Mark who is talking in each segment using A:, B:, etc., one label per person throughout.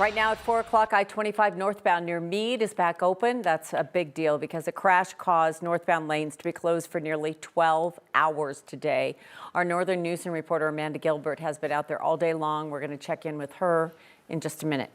A: Right now at 4 o'clock, I-25 northbound near Meade is back open. That's a big deal because a crash caused northbound lanes to be closed for nearly 12 hours today. Our Northern News and reporter Amanda Gilbert has been out there all day long. We're going to check in with her in just a minute.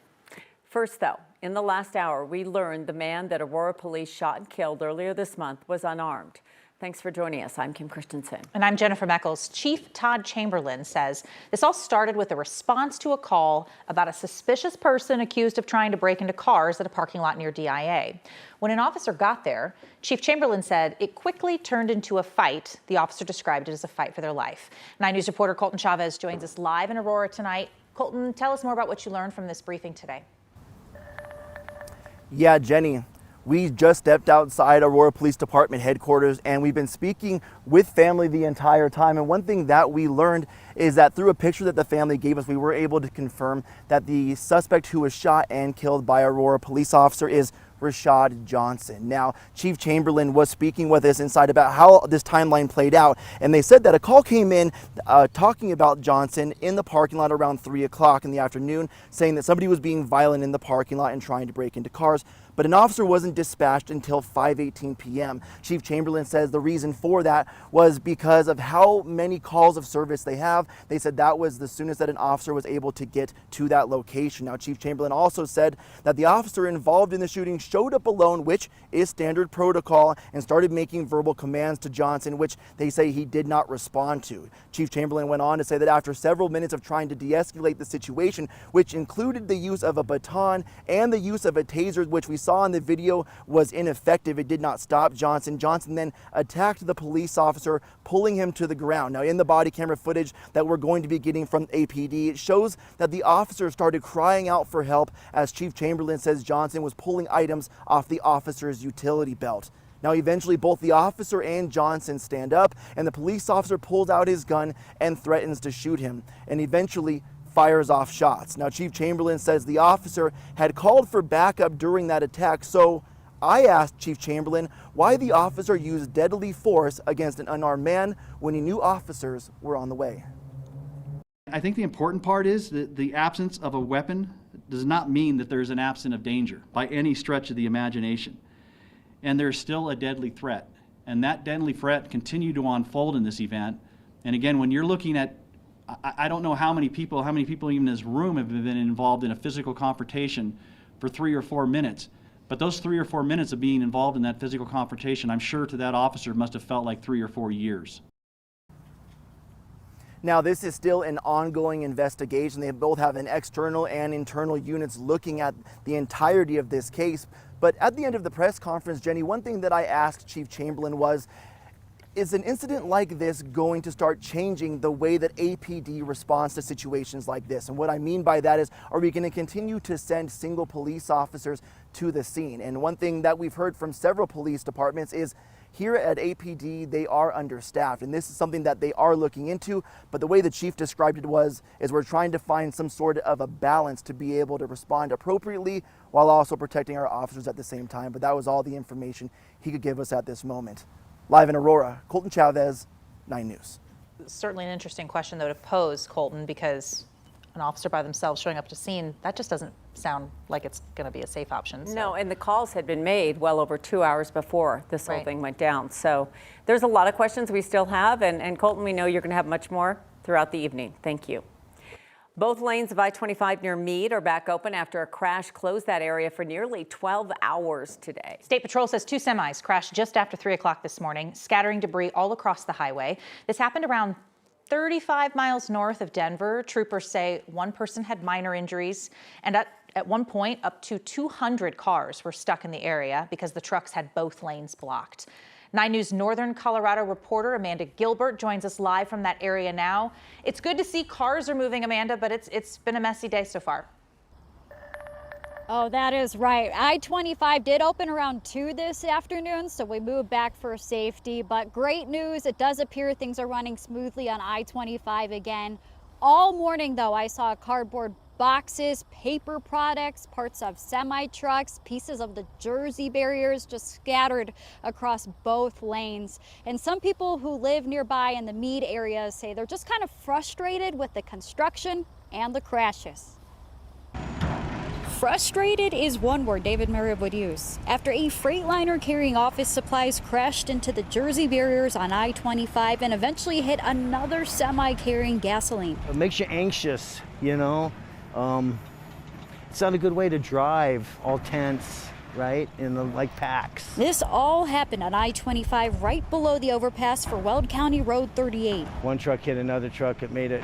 A: First, though, in the last hour, we learned the man that Aurora police shot and killed earlier this month was unarmed. Thanks for joining us. I'm Kim Christensen.
B: And I'm Jennifer Meckles. Chief Todd Chamberlain says this all started with a response to a call about a suspicious person accused of trying to break into cars at a parking lot near DIA. When an officer got there, Chief Chamberlain said it quickly turned into a fight. The officer described it as a fight for their life. 9 News reporter Colton Chavez joins us live in Aurora tonight. Colton, tell us more about what you learned from this briefing today.
C: Yeah, Jenny. We just stepped outside Aurora Police Department headquarters and we've been speaking with family the entire time. And one thing that we learned is that through a picture that the family gave us, we were able to confirm that the suspect who was shot and killed by Aurora police officer is Rashad Johnson. Now, Chief Chamberlain was speaking with us inside about how this timeline played out, and they said that a call came in talking about Johnson in the parking lot around 3 o'clock in the afternoon, saying that somebody was being violent in the parking lot and trying to break into cars. But an officer wasn't dispatched until 5:18 p.m. Chief Chamberlain says the reason for that was because of how many calls of service they have. They said that was the soonest that an officer was able to get to that location. Now, Chief Chamberlain also said that the officer involved in the shooting showed up alone, which is standard protocol, and started making verbal commands to Johnson, which they say he did not respond to. Chief Chamberlain went on to say that after several minutes of trying to de-escalate the situation, which included the use of a baton and the use of a taser, which we saw in the video was ineffective. It did not stop Johnson. Johnson then attacked the police officer, pulling him to the ground. Now, in the body camera footage that we're going to be getting from APD, it shows that the officer started crying out for help as Chief Chamberlain says Johnson was pulling items off the officer's utility belt. Now, eventually, both the officer and Johnson stand up, and the police officer pulls out his gun and threatens to shoot him, and eventually fires off shots. Now, Chief Chamberlain says the officer had called for backup during that attack, so I asked Chief Chamberlain why the officer used deadly force against an unarmed man when he knew officers were on the way.
D: I think the important part is that the absence of a weapon does not mean that there's an absence of danger by any stretch of the imagination. And there's still a deadly threat. And that deadly threat continued to unfold in this event. And again, when you're looking at I don't know how many people even in this room have been involved in a physical confrontation for 3 or 4 minutes. But those 3 or 4 minutes of being involved in that physical confrontation, I'm sure to that officer must have felt like 3 or 4 years.
C: Now, this is still an ongoing investigation. They both have an external and internal units looking at the entirety of this case. But at the end of the press conference, Jenny, one thing that I asked Chief Chamberlain was, is an incident like this going to start changing the way that APD responds to situations like this? And what I mean by that is, are we going to continue to send single police officers to the scene? And one thing that we've heard from several police departments is here at APD, they are understaffed. And this is something that they are looking into. But the way the chief described it is we're trying to find some sort of a balance to be able to respond appropriately while also protecting our officers at the same time. But that was all the information he could give us at this moment. Live in Aurora, Colton Chavez, 9 News.
B: Certainly an interesting question, though, to pose, Colton, because an officer by themselves showing up to scene, that just doesn't sound like it's going to be a safe option. So.
A: No, and the calls had been made well over 2 hours before this whole thing went down. So there's a lot of questions we still have. And Colton, we know you're going to have much more throughout the evening. Thank you. Both lanes of I-25 near Meade are back open after a crash closed that area for nearly 12 hours today.
B: State Patrol says 2 semis crashed just after 3 o'clock this morning, scattering debris all across the highway. This happened around 35 miles north of Denver. Troopers say one person had minor injuries, and at one point up to 200 cars were stuck in the area because the trucks had both lanes blocked. 9 News Northern Colorado reporter Amanda Gilbert joins us live from that area now. It's good to see cars are moving, Amanda, but it's been a messy day so far.
E: Oh, that is right. I-25 did open around 2 this afternoon, so we moved back for safety. But great news, it does appear things are running smoothly on I-25 again. All morning, though, I saw cardboard boxes, paper products, parts of semi-trucks, pieces of the Jersey barriers just scattered across both lanes. And some people who live nearby in the Meade area say they're just kind of frustrated with the construction and the crashes. Frustrated is one word David Merritt would use after a Freightliner carrying office supplies crashed into the Jersey barriers on I-25 and eventually hit another semi carrying gasoline.
F: It makes you anxious, you know. It's not a good way to drive, all tense, right, in the like packs.
E: This all happened on I-25 right below the overpass for Weld County Road 38.
F: One truck hit another truck, it made it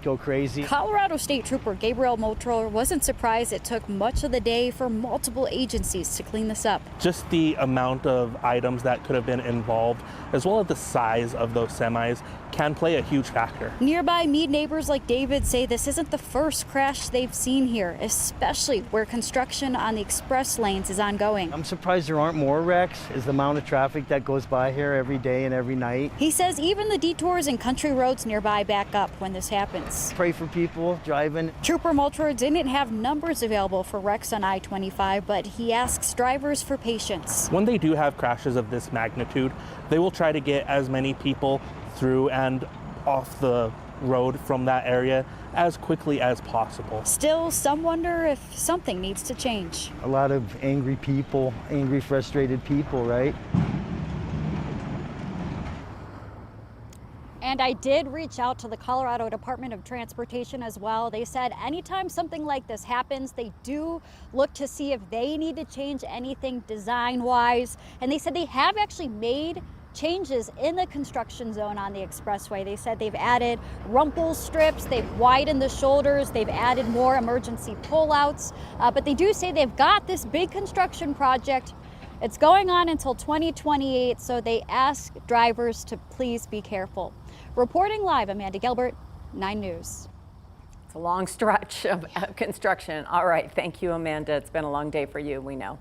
F: go crazy.
E: Colorado State Trooper Gabriel Motroller wasn't surprised it took much of the day for multiple agencies to clean this up.
G: Just the amount of items that could have been involved, as well as the size of those semis, can play a huge factor.
E: Nearby Meade neighbors like David say this isn't the first crash they've seen here, especially where construction on the express lanes is ongoing.
F: I'm surprised there aren't more wrecks, is the amount of traffic that goes by here every day and every night.
E: He says even the detours and country roads nearby back up when this happens.
F: Pray for people driving.
E: Trooper Moultrie didn't have numbers available for wrecks on I-25, but he asks drivers for patience.
G: When they do have crashes of this magnitude, they will try to get as many people through and off the road from that area as quickly as possible.
E: Still, some wonder if something needs to change.
F: A lot of angry people, angry, frustrated people, right?
E: And I did reach out to the Colorado Department of Transportation as well. They said anytime something like this happens, they do look to see if they need to change anything design-wise. And they said they have actually made changes in the construction zone on the expressway. They said they've added rumple strips, they've widened the shoulders, they've added more emergency pullouts. But they do say they've got this big construction project. It's going on until 2028, so they ask drivers to please be careful. Reporting live, Amanda Gilbert, 9 News.
A: It's a long stretch of construction. All right, thank you, Amanda. It's been a long day for you, we know.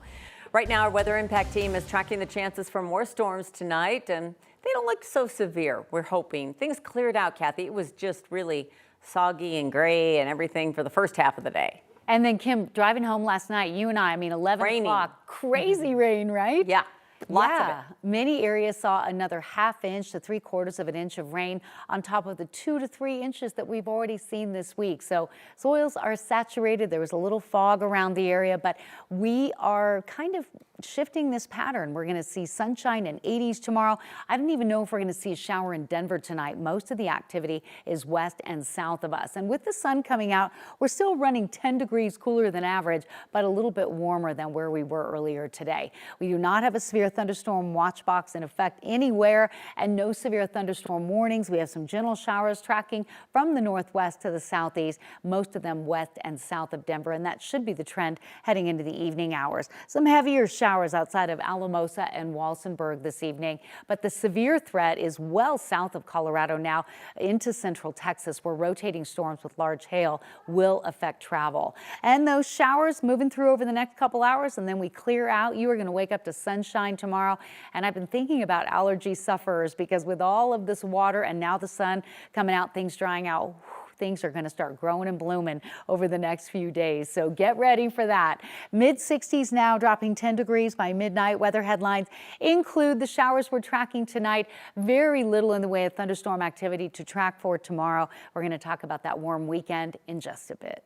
A: Right now, our weather impact team is tracking the chances for more storms tonight, and they don't look so severe, we're hoping. Things cleared out, Kathy. It was just really soggy and gray and everything for the first half of the day.
H: And then, Kim, driving home last night, you and I mean, 11 o'clock, crazy rain, right?
A: Yeah. Lots of it.
H: Many areas saw another ½ inch to 3/4 of an inch of rain on top of the 2 to 3 inches that we've already seen this week. So soils are saturated. There was a little fog around the area, but we are kind of shifting this pattern. We're going to see sunshine and 80s tomorrow. I don't even know if we're going to see a shower in Denver tonight. Most of the activity is west and south of us. And with the sun coming out, we're still running 10 degrees cooler than average, but a little bit warmer than where we were earlier today. We do not have a severe thunderstorm watch box in effect anywhere, and no severe thunderstorm warnings. We have some gentle showers tracking from the northwest to the southeast, most of them west and south of Denver, and that should be the trend heading into the evening hours. Some heavier showers outside of Alamosa and Walsenburg this evening, but the severe threat is well south of Colorado now into central Texas, where rotating storms with large hail will affect travel. And those showers moving through over the next couple hours, and then we clear out. You are going to wake up to sunshine tomorrow. And I've been thinking about allergy sufferers, because with all of this water and now the sun coming out, things drying out, things are going to start growing and blooming over the next few days. So get ready for that. Mid-60s now, dropping 10 degrees by midnight. Weather headlines include the showers we're tracking tonight. Very little in the way of thunderstorm activity to track for tomorrow. We're going to talk about that warm weekend in just a bit.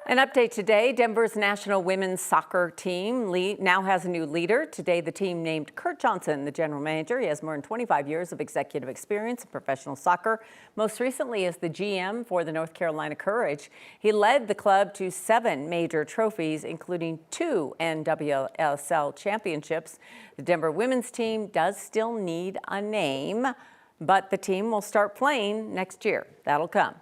A: An update today, Denver's national women's soccer team now has a new leader. Today, the team named Kurt Johnson the general manager. He has more than 25 years of executive experience in professional soccer, most recently as the GM for the North Carolina Courage. He led the club to 7 major trophies, including 2 NWSL championships. The Denver women's team does still need a name, but the team will start playing next year. That'll come.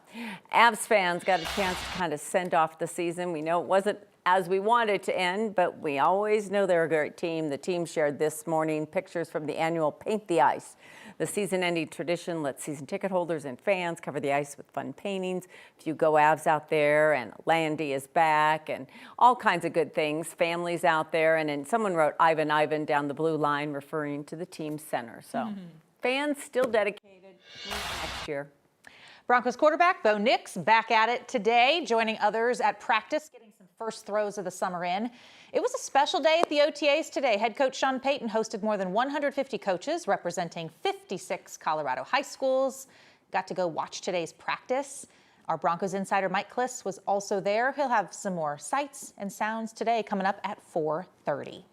A: Avs fans got a chance to kind of send off the season. We know it wasn't as we wanted it to end, but we always know they're a great team. The team shared this morning pictures from the annual Paint the Ice. The season-ending tradition lets season ticket holders and fans cover the ice with fun paintings. If you go Avs out there, and Landy is back, and all kinds of good things. Families out there, and then someone wrote Ivan Ivan down the blue line, referring to the team center. So. Fans still dedicated next year.
B: Broncos quarterback Bo Nix back at it today, joining others at practice, getting some first throws of the summer in. It was a special day at the OTAs today. Head coach Sean Payton hosted more than 150 coaches representing 56 Colorado high schools. Got to go watch today's practice. Our Broncos insider Mike Kliss was also there. He'll have some more sights and sounds today coming up at 4:30.